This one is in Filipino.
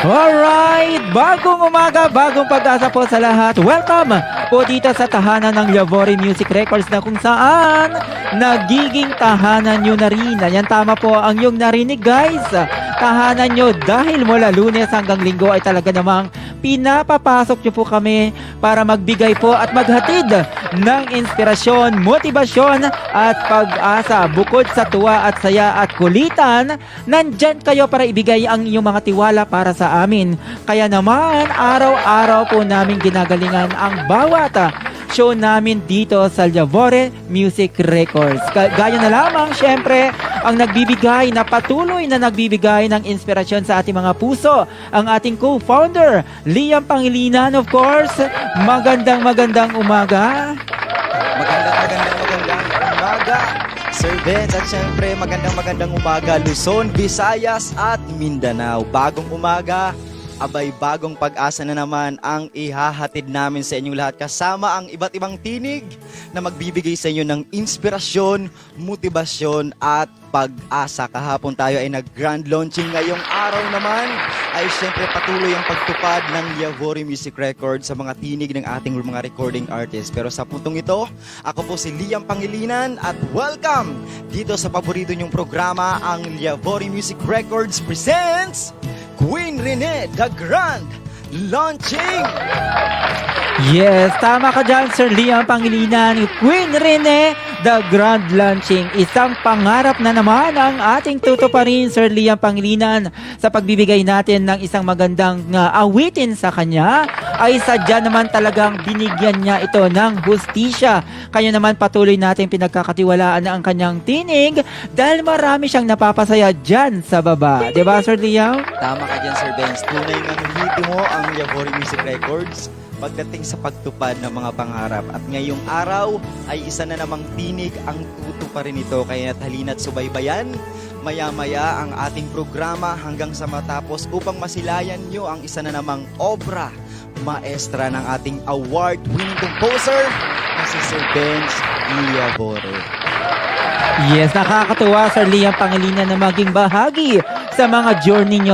Alright, bagong umaga, bagong pag-asa po sa lahat. Welcome po dito sa tahanan ng Yavori Music Records na kung saan nagiging tahanan nyo na rin. Ayan, tama po ang yung narinig guys. Tahanan nyo dahil mula Lunes hanggang Linggo ay talaga namang pinapapasok nyo po kami para magbigay po at maghatid ng inspirasyon, motibasyon at pag-asa. Bukod sa tuwa at saya at kulitan, nandyan kayo para ibigay ang inyong mga tiwala para sa amin. Kaya naman, araw-araw po namin ginagalingan ang bawat show namin dito sa Yavori Music Records. Gaya na lamang, syempre, ang nagbibigay na patuloy na nagbibigay ng inspirasyon sa ating mga puso, ang ating co-founder, Liam Pangilinan, of course. Magandang umaga. Magandang umaga, Sir Benz, at syempre magandang umaga Luzon, Visayas at Mindanao. Bagong umaga, abay bagong pag-asa na naman ang ihahatid namin sa inyong lahat kasama ang iba't ibang tinig na magbibigay sa inyo ng inspirasyon, motibasyon at pag-asa. Kahapon tayo ay nag-grand launching, ngayong araw naman ay syempre patuloy ang pagtupad ng Yavori Music Records sa mga tinig ng ating mga recording artists. Pero sa puntong ito, ako po si Liam Pangilinan at welcome dito sa paborito niyong programa, ang Yavori Music Records presents Queen Rene, The Grand Launching! Yes, tama ka dyan, Sir Liam Pangilinan. Queen Rene, The Grand Launching. Isang pangarap na naman ang ating tutuparin, Sir Liam Pangilinan, sa pagbibigay natin ng isang magandang awitin sa kanya. Ay sadya naman talagang binigyan niya ito ng hustisya. Kaya naman patuloy natin pinagkakatiwalaan ang kanyang tinig dahil marami siyang napapasaya dyan sa baba. Diba, Sir Liam? Tama ka dyan, Sir Benz. Tunay nga hiti mo ang Yavori Music Records pagdating sa pagtupad ng mga pangarap. At ngayong araw ay isa na namang tinig ang tutuparin ito. Kaya halina't subaybayan maya-maya ang ating programa hanggang sa matapos upang masilayan nyo ang isa na namang obra maestra ng ating award-winning composer na si Sir Benz Yavori. Yes, nakakatuwa, Sir Liam Pangilinan, na maging bahagi sa mga journey nyo